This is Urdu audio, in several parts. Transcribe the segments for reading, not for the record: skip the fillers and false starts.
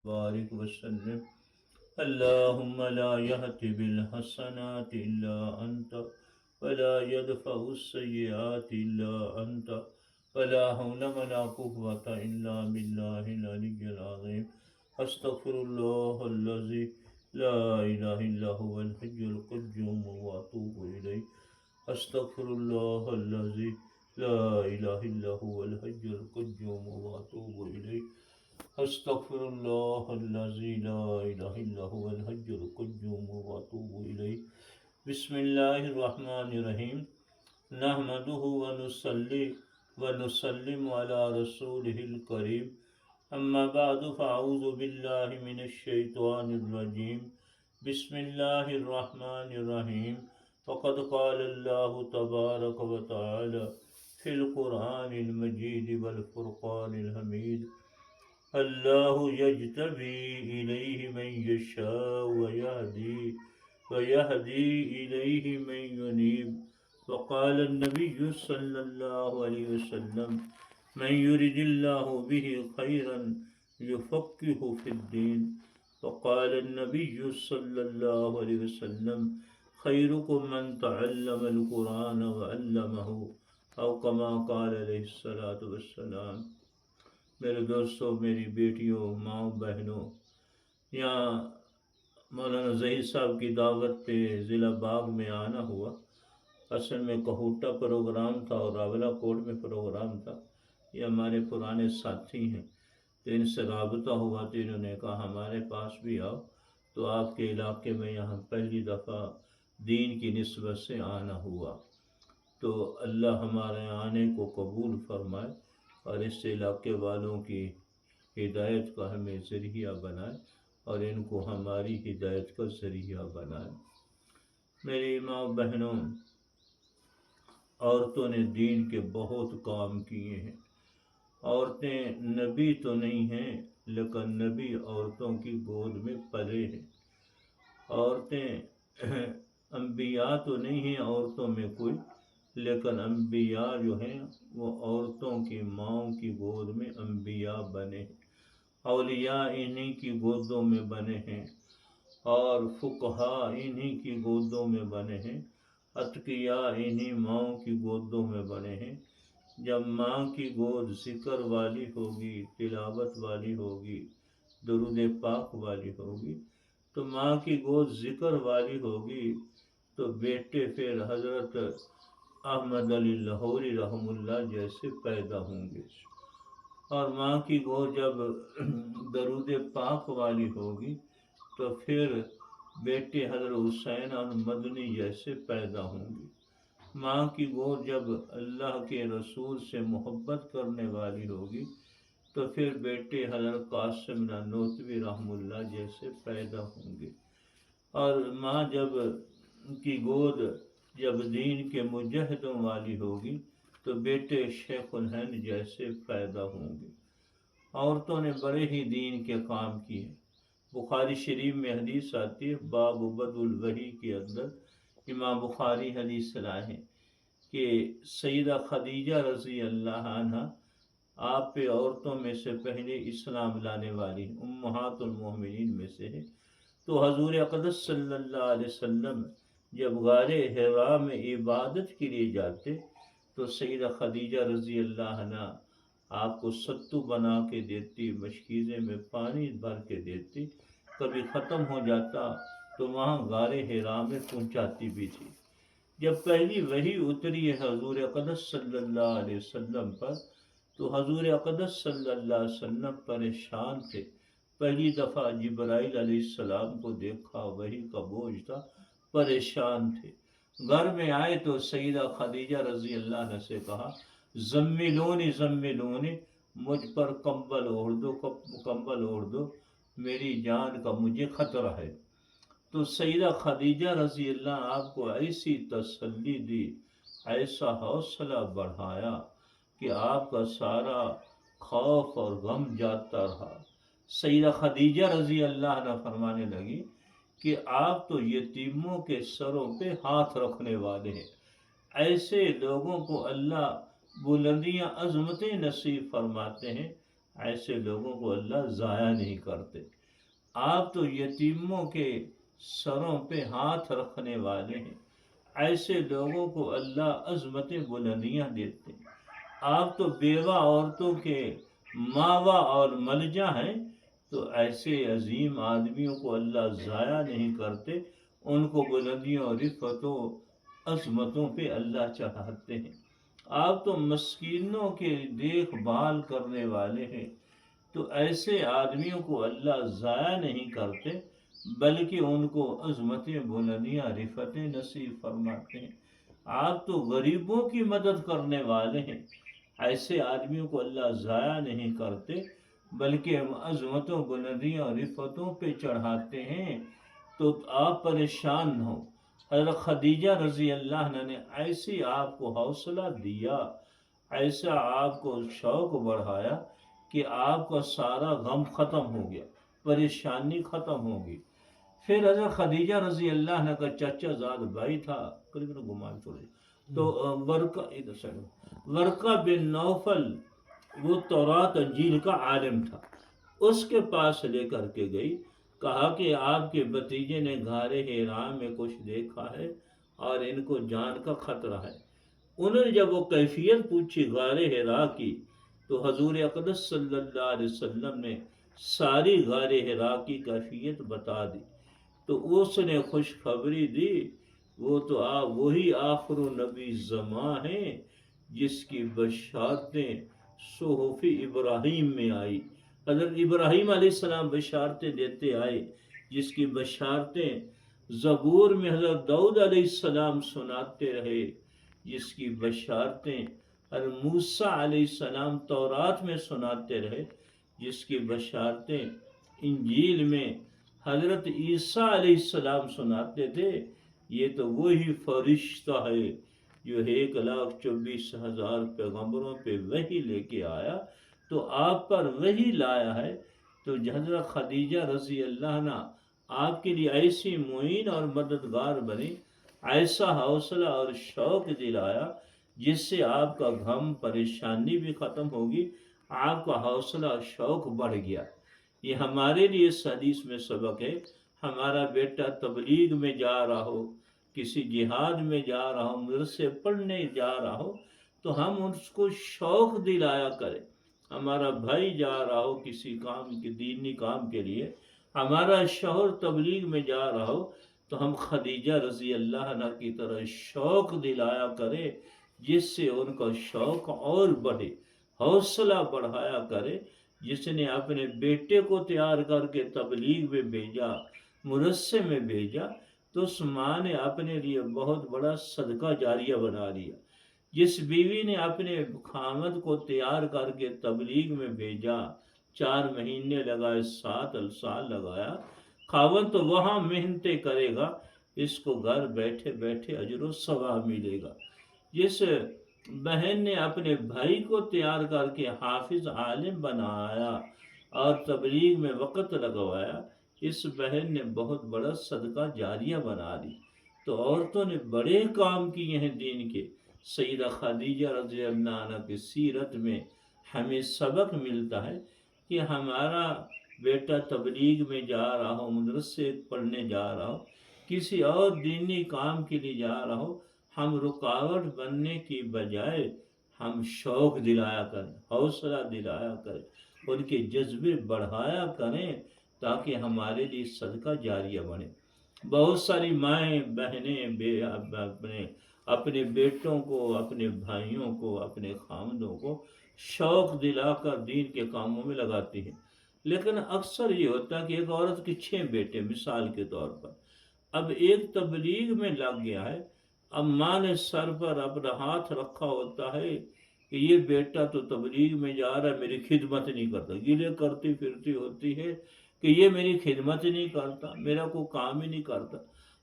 بارك وسلم. اللهم لا يهدي بالحسنات إلا أنت، ولا يدفع السيئات إلا أنت، ولا حول ولا قوة إلا بالله العلي العظيم. أستغفر الله الذي لا إله إلا هو الحي القيوم وأتوب إليه. أستغفر الله الذي لا إله إلا هو الحي القيوم وأتوب إليه. أستغفر الله الذي لا إله إلا هو الحي القيوم وأتوب إليه. بسم الله الرحمن الرحيم. نحمده ونصلي ونسلم على رسوله الكريم. أما بعد فأعوذ بالله من الشيطان الرجيم. بسم الله الرحمن الرحيم. فقد قال الله تبارك وتعالى في القرآن المجيد والفرقان الحميد: اللہ یجتبی الیہ من یشاء ویہدی الیہ من ینیب. وقال النبی صلی اللہ علیہ وسلم: من یرد اللہ بہ خیرا یفقہہ فی الدین. وقال النبی صلی اللہ علیہ وسلم: خیرکم من تعلم القرآن وعلمہ، او کما قال علیہ الصلاۃ والسلام. میرے دوستوں، میری بیٹیوں، ماؤں، بہنوں، یہاں مولانا ظہیر صاحب کی دعوت پہ ضلع باغ میں آنا ہوا. اصل میں کہوٹہ پروگرام تھا اور راولہ کوٹ میں پروگرام تھا. یہ ہمارے پرانے ساتھی ہیں، تو ان سے رابطہ ہوا تو انہوں نے کہا ہمارے پاس بھی آؤ. تو آپ کے علاقے میں یہاں پہلی دفعہ دین کی نسبت سے آنا ہوا. تو اللہ ہمارے آنے کو قبول فرمائے اور اس علاقے والوں کی ہدایت کا ہمیں ذریعہ بنائے اور ان کو ہماری ہدایت کا ذریعہ بنائے. میری ماں بہنوں، عورتوں نے دین کے بہت کام کیے ہیں. عورتیں نبی تو نہیں ہیں، لیکن نبی عورتوں کی گود میں پلے ہیں. عورتیں انبیاء تو نہیں ہیں عورتوں میں کوئی، لیکن انبیاء جو ہیں وہ عورتوں کی ماؤں کی گود میں انبیاء بنے ہیں. اولیاء انہی کی گودوں میں بنے ہیں اور فقہاء انہی کی گودوں میں بنے ہیں. اتقیاء انہی ماؤں کی گودوں میں بنے ہیں. جب ماں کی گود ذکر والی ہوگی، تلاوت والی ہوگی، درود پاک والی ہوگی، تو ماں کی گود ذکر والی ہوگی تو بیٹے پھر حضرت احمد علی لاہوری رحم اللہ جیسے پیدا ہوں گے. اور ماں کی گود جب درود پاک والی ہوگی تو پھر بیٹے حضرت حسین مدنی جیسے پیدا ہوں گے. ماں کی گود جب اللہ کے رسول سے محبت کرنے والی ہوگی تو پھر بیٹے حضرت قاسم نانوتوی رحم اللہ جیسے پیدا ہوں گے. اور ماں کی گود جب دین کے مجاہدوں والی ہوگی تو بیٹے شیخ الہند جیسے پیدا ہوں گے. عورتوں نے بڑے ہی دین کے کام کیے. بخاری شریف میں حدیث آتی ہے، باب بدء الوحی کے اندر امام بخاری حدیث لائے ہیں کہ سیدہ خدیجہ رضی اللہ عنہ آپ پہ عورتوں میں سے پہلے اسلام لانے والی امہات المومنین میں سے ہے. تو حضور اقدس صلی اللہ علیہ وسلم جب غار حرا میں عبادت کے لیے جاتے تو سیدہ خدیجہ رضی اللہ عنہ آپ کو ستو بنا کے دیتی، مشکیزے میں پانی بھر کے دیتی. کبھی ختم ہو جاتا تو وہاں غار حرا میں پہنچاتی بھی تھی. جب پہلی وحی اتری ہے حضور اقدس صلی اللہ علیہ وسلم پر تو حضور اقدس صلی اللہ علیہ وسلم پریشان تھے. پہلی دفعہ جبرائیل علیہ السلام کو دیکھا، وحی کا بوجھ تھا، پریشان تھے. گھر میں آئے تو سیدہ خدیجہ رضی اللہ عنہ سے کہا زملونی زملونی، مجھ پر کمبل اوڑھ دو، کمبل اوڑھ دو، میری جان کا مجھے خطرہ ہے. تو سیدہ خدیجہ رضی اللہ آپ کو ایسی تسلی دی، ایسا حوصلہ بڑھایا کہ آپ کا سارا خوف اور غم جاتا رہا. سیدہ خدیجہ رضی اللہ عنہ فرمانے لگی کہ آپ تو یتیموں کے سروں پہ ہاتھ رکھنے والے ہیں. ایسے لوگوں کو اللہ بلندیاں عظمتیں نصیب فرماتے ہیں ایسے لوگوں کو اللہ ضائع نہیں کرتے۔ آپ تو یتیموں کے سروں پہ ہاتھ رکھنے والے ہیں، ایسے لوگوں کو اللہ عظمت بلندیاں دیتے ہیں۔ آپ تو بیوہ عورتوں کے ماوا اور ملجا ہیں، تو ایسے عظیم آدمیوں کو اللہ ضائع نہیں کرتے، ان کو بلندیوں اور رفتوں عظمتوں پہ اللہ چڑھاتے ہیں۔ آپ تو مسکینوں کے دیکھ بھال کرنے والے ہیں، تو ایسے آدمیوں کو اللہ ضائع نہیں کرتے، بلکہ ان کو عظمتیں بلندیاں رفتیں نصیب فرماتے ہیں۔ آپ تو غریبوں کی مدد کرنے والے ہیں، ایسے آدمیوں کو اللہ ضائع نہیں کرتے، بلکہ ہم عظمتوں بلندیوں رفتوں پہ چڑھاتے ہیں۔ تو آپ پریشان نہ ہو، حضرت خدیجہ رضی اللہ عنہ نے ایسی آپ کو حوصلہ دیا، ایسا آپ کو شوق بڑھایا کہ آپ کا سارا غم ختم ہو گیا، پریشانی ختم ہوگی۔ پھر حضرت خدیجہ رضی اللہ عنہ کا چچا زاد بھائی تھا، تو ورقہ بن نوفل، وہ تورات انجیل کا عالم تھا، اس کے پاس لے کر کے گئی، کہا کہ آپ کے بھتیجے نے غار حرا میں کچھ دیکھا ہے اور ان کو جان کا خطرہ ہے۔ انہوں نے جب وہ کیفیت پوچھی غار حرا کی، تو حضور اقدس صلی اللہ علیہ وسلم نے ساری غار حرا کی کیفیت بتا دی، تو اس نے خوشخبری دی، وہ تو وہی آخر نبی زماں ہیں جس کی بشارتیں صحف ابراہیم میں آئی۔ حضرت ابراہیم علیہ السلام بشارتیں دیتے آئے، جس کی بشارتیں زبور میں حضرت داؤد علیہ السلام سناتے رہے، جس کی بشارتیں حضرت موسیٰ علیہ السلام تورات میں سناتے رہے، جس کی بشارتیں انجیل میں حضرت عیسیٰ علیہ السلام سناتے تھے۔ یہ تو وہی فرشتہ ہے جو 1,24,000 پیغمبروں پہ وحی لے کے آیا، تو آپ پر وحی لایا ہے۔ تو حضرت خدیجہ رضی اللہ عنہ آپ کے لیے ایسی معین اور مددگار بنی، ایسا حوصلہ اور شوق دلایا، جس سے آپ کا غم پریشانی بھی ختم ہوگی، آپ کا حوصلہ اور شوق بڑھ گیا۔ یہ ہمارے لیے اس حدیث میں سبق ہے۔ ہمارا بیٹا تبلیغ میں جا رہا ہو، کسی جہاد میں جا رہا ہو، مدرسے پڑھنے جا رہا ہو، تو ہم اس کو شوق دلایا کریں۔ ہمارا بھائی جا رہا ہو کسی کام کے دینی کام کے لیے، ہمارا شوہر تبلیغ میں جا رہا ہو، تو ہم خدیجہ رضی اللہ عنہ کی طرح شوق دلایا کرے، جس سے ان کا شوق اور بڑھے، حوصلہ بڑھایا کرے۔ جس نے اپنے بیٹے کو تیار کر کے تبلیغ میں بھیجا، مدرسے میں بھیجا، تو اس ماں نے اپنے لیے بہت بڑا صدقہ جاریہ بنا لیا۔ جس بیوی نے اپنے خامد کو تیار کر کے تبلیغ میں بھیجا، 4 مہینے لگائے، 7 سال لگایا، خاوند تو وہاں محنتیں کرے گا، اس کو گھر بیٹھے بیٹھے اجر و ثواب ملے گا۔ جس بہن نے اپنے بھائی کو تیار کر کے حافظ عالم بنایا اور تبلیغ میں وقت لگوایا، اس بہن نے بہت بڑا صدقہ جاریہ بنا دی۔ تو عورتوں نے بڑے کام کیے ہیں دین کے۔ سیدہ خدیجہ رضی اللہ عنہ کی سیرت میں ہمیں سبق ملتا ہے کہ ہمارا بیٹا تبلیغ میں جا رہا ہو، مدرسے پڑھنے جا رہا ہو، کسی اور دینی کام کے لیے جا رہا ہو، ہم رکاوٹ بننے کی بجائے ہم شوق دلایا کریں، حوصلہ دلایا کریں، ان کے جذبے بڑھایا کریں، تاکہ ہمارے لیے صدقہ جاریہ بنے۔ بہت ساری مائیں بہنیں اپنے بیٹوں کو، اپنے بھائیوں کو، اپنے خامدوں کو شوق دلا کر دین کے کاموں میں لگاتی ہیں، لیکن اکثر یہ ہوتا ہے کہ ایک عورت کے 6 بیٹے، مثال کے طور پر، اب ایک تبلیغ میں لگ گیا ہے، اب ماں نے سر پر اپنا ہاتھ رکھا ہوتا ہے کہ یہ بیٹا تو تبلیغ میں جا رہا ہے، میری خدمت نہیں کرتا، گلے کرتی پھرتی ہوتی ہے کہ یہ میری خدمت نہیں کرتا، میرا کوئی کام ہی نہیں کرتا۔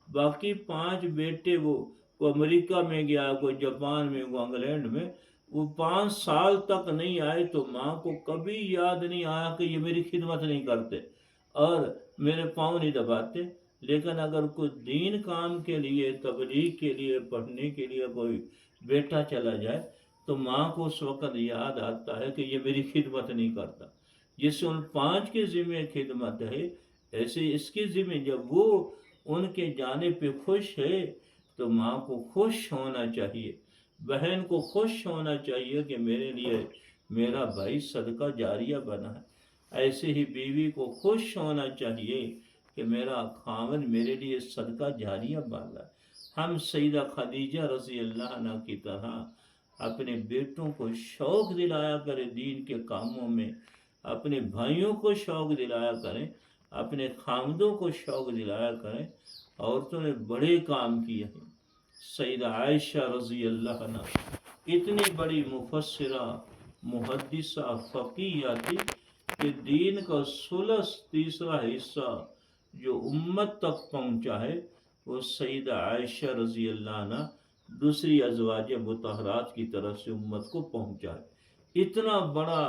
باقی 5 بیٹے، وہ کوئی امریکہ میں گیا، کوئی جاپان میں، کوئی انگلینڈ میں، وہ 5 سال تک نہیں آئے، تو ماں کو کبھی یاد نہیں آیا کہ یہ میری خدمت نہیں کرتے اور میرے پاؤں نہیں دباتے۔ لیکن اگر کوئی دین کام کے لیے، تبلیغ کے لیے، پڑھنے کے لیے کوئی بیٹا چلا جائے، تو ماں کو اس وقت یاد آتا ہے کہ یہ میری خدمت نہیں کرتا۔ جیسے ان 5 کے ذمہ خدمت ہے، ایسے اس کے ذمہ جب وہ ان کے جانے پہ خوش ہے تو ماں کو خوش ہونا چاہیے، بہن کو خوش ہونا چاہیے کہ میرے لیے میرا بھائی صدقہ جاریہ بنا ہے۔ ایسے ہی بیوی کو خوش ہونا چاہیے کہ میرا خاوند میرے لیے صدقہ جاریہ بن رہا ہے۔ ہم سیدہ خدیجہ رضی اللہ عنہ کی طرح اپنے بیٹوں کو شوق دلایا کریں دین کے کاموں میں، اپنے بھائیوں کو شوق دلایا کریں، اپنے خامدوں کو شوق دلایا کریں۔ عورتوں نے بڑے کام کیے ہیں۔ سیدہ عائشہ رضی اللہ عنہ اتنی بڑی مفسرہ، محدثہ، فقیہ تھی کہ دین کا ثلث تیسرا حصہ جو امت تک پہنچا ہے وہ سیدہ عائشہ رضی اللہ عنہ دوسری ازواج مطہرات کی طرف سے امت کو پہنچا ہے۔ اتنا بڑا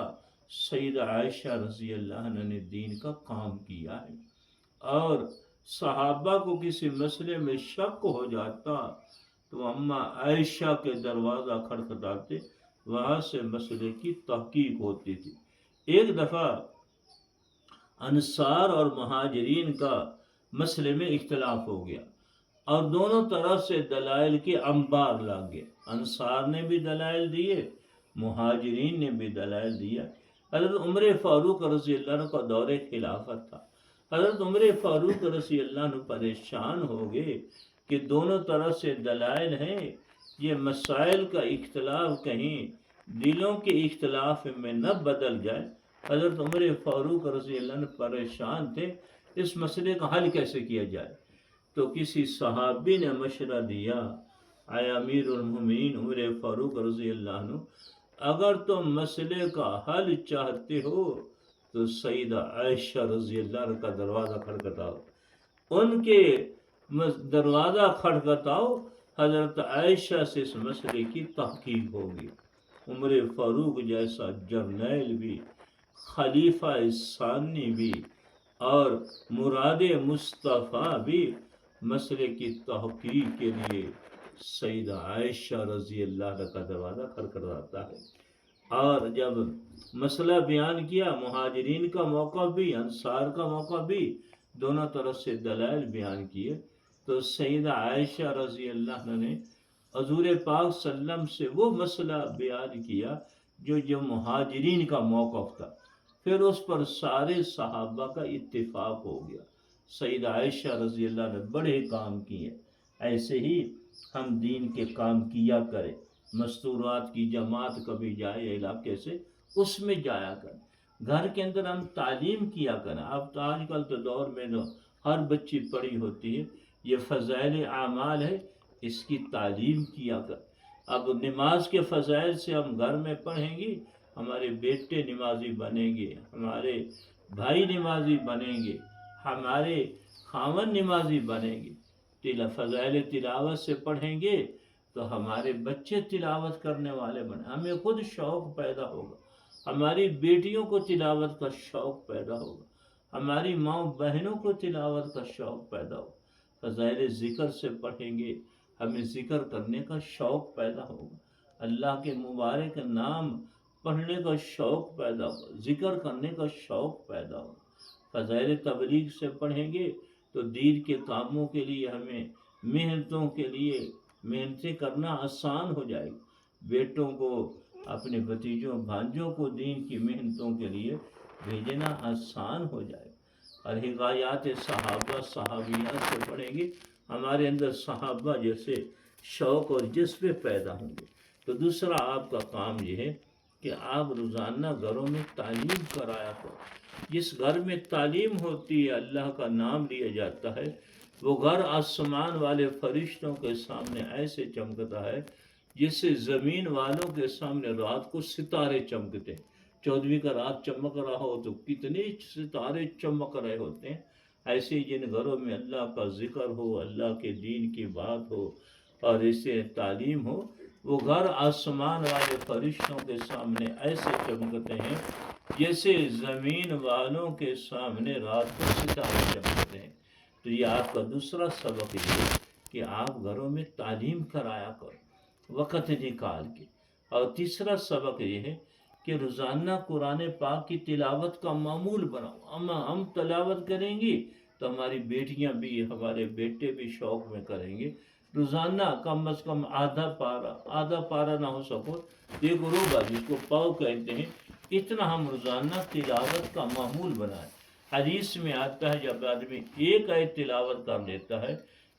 سیدہ عائشہ رضی اللہ عنہ نے دین کا کام کیا ہے، اور صحابہ کو کسی مسئلے میں شک ہو جاتا تو اماں عائشہ کے دروازہ کھٹکھٹاتے، وہاں سے مسئلے کی تحقیق ہوتی تھی۔ ایک دفعہ انصار اور مہاجرین کا مسئلے میں اختلاف ہو گیا اور دونوں طرف سے دلائل کے انبار لگ گئے۔ انصار نے بھی دلائل دیے، مہاجرین نے بھی دلائل دیا۔ حضرت عمر فاروق رضی اللہ عنہ کا دور خلافت تھا۔ حضرت عمر فاروق رضی اللہ عنہ پریشان ہو گئے کہ دونوں طرف سے دلائل ہیں، یہ مسائل کا اختلاف کہیں دلوں کے اختلاف میں نہ بدل جائے۔ حضرت عمر فاروق رضی اللہ عنہ پریشان تھے، اس مسئلے کا حل کیسے کیا جائے؟ تو کسی صحابی نے مشورہ دیا، اے امیر المومنین عمر فاروق رضی اللہ عنہ، اگر تم مسئلے کا حل چاہتے ہو تو سیدہ عائشہ رضی اللہ عنہ کا دروازہ کھٹکھٹاؤ، ان کے دروازہ کھٹکھٹاؤ، حضرت عائشہ سے اس مسئلے کی تحقیق ہوگی۔ عمر فاروق جیسا جرنیل بھی، خلیفہ ثانی بھی اور مراد مصطفیٰ بھی مسئلے کی تحقیق کے لیے سیدہ عائشہ رضی اللہ عنہ کا دروازہ کھٹکھٹاتا ہے۔ اور جب مسئلہ بیان کیا، مہاجرین کا موقف بھی، انصار کا موقف بھی، دونوں طرف سے دلائل بیان کیے، تو سیدہ عائشہ رضی اللہ عنہ نے حضور پاک صلی اللہ علیہ وسلم سے وہ مسئلہ بیان کیا جو مہاجرین کا موقف تھا، پھر اس پر سارے صحابہ کا اتفاق ہو گیا۔ سیدہ عائشہ رضی اللہ عنہ بڑے کام کیے۔ ایسے ہی ہم دین کے کام کیا کریں، مستورات کی جماعت کبھی جائے علاقے سے، اس میں جایا کریں، گھر کے اندر ہم تعلیم کیا کریں۔ اب تو آج کل تو دور میں ہر بچی پڑھی ہوتی ہے، یہ فضائل اعمال ہے، اس کی تعلیم کیا کر۔ اب نماز کے فضائل سے ہم گھر میں پڑھیں گے، ہمارے بیٹے نمازی بنیں گے، ہمارے بھائی نمازی بنیں گے، ہمارے خاوند نمازی بنیں گے۔ فضائل تلاوت سے پڑھیں گے تو ہمارے بچے تلاوت کرنے والے بنے، ہمیں خود شوق پیدا ہوگا، ہماری بیٹیوں کو تلاوت کا شوق پیدا ہوگا، ہماری ماں بہنوں کو تلاوت کا شوق پیدا ہوگا۔ فضائل ذکر سے پڑھیں گے، ہمیں ذکر کرنے کا شوق پیدا ہوگا، اللہ کے مبارک نام پڑھنے کا شوق پیدا ہوگا، ذکر کرنے کا شوق پیدا ہوگا۔ فضائل تبلیغ سے پڑھیں گے تو دین کے کاموں کے لیے ہمیں محنتوں کے لیے محنتیں کرنا آسان ہو جائے گی، بیٹوں کو، اپنے بھتیجوں بھانجوں کو دین کی محنتوں کے لیے بھیجنا آسان ہو جائے گا۔ اور حکایات صحابہ صحابیات سے پڑھیں گے، ہمارے اندر صحابہ جیسے شوق اور جذبے پیدا ہوں گے۔ تو دوسرا آپ کا کام یہ ہے کہ آپ روزانہ گھروں میں تعلیم کرایا کرو۔ جس گھر میں تعلیم ہوتی ہے، اللہ کا نام لیا جاتا ہے، وہ گھر آسمان والے فرشتوں کے سامنے ایسے چمکتا ہے جس سے زمین والوں کے سامنے رات کو ستارے چمکتے ہیں۔ 14ویں کا رات چمک رہا ہو تو کتنے ستارے چمک رہے ہوتے ہیں۔ ایسے جن گھروں میں اللہ کا ذکر ہو، اللہ کے دین کی بات ہو اور اسے تعلیم ہو، وہ گھر آسمان والے فرشتوں کے سامنے ایسے چمکتے ہیں جیسے زمین والوں کے سامنے رات کو ستارے چمکتے ہیں۔ تو یہ آپ کا دوسرا سبق یہ ہے کہ آپ گھروں میں تعلیم کرایا کرو وقت نکال کے۔ اور تیسرا سبق یہ ہے کہ روزانہ قرآن پاک کی تلاوت کا معمول بناؤ. ہم تلاوت کریں گے تو ہماری بیٹیاں بھی ہمارے بیٹے بھی شوق میں کریں گے. روزانہ کم از کم آدھا پارا نہ ہو سکو ایک روبہ جس کو پاؤ کہتے ہیں اتنا ہم روزانہ تلاوت کا معمول بنائیں. حدیث میں آتا ہے جب آدمی ایک آیت تلاوت کر لیتا ہے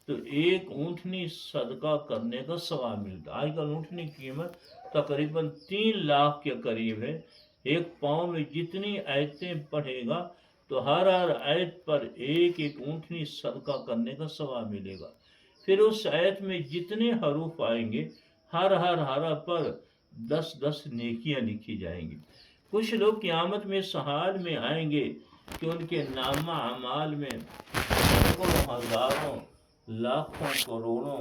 تو ایک اونٹنی صدقہ کرنے کا ثواب ملتا ہے. آج کل اونٹنی کی قیمت تقریباً 3 لاکھ کے قریب ہے. ایک پاؤں میں جتنی آیتیں پڑھے گا تو ہر آیت پر ایک اونٹنی صدقہ کرنے کا ثواب ملے گا. پھر اس آیت میں جتنے حروف آئیں گے ہر حرف پر 10 نیکیاں لکھی جائیں گی. کچھ لوگ قیامت میں اس حال میں آئیں گے کہ ان کے نامہ اعمال میں سینکڑوں ہزاروں لاکھوں کروڑوں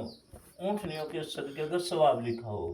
اونٹنیوں کے صدقے کا ثواب لکھا ہوگا.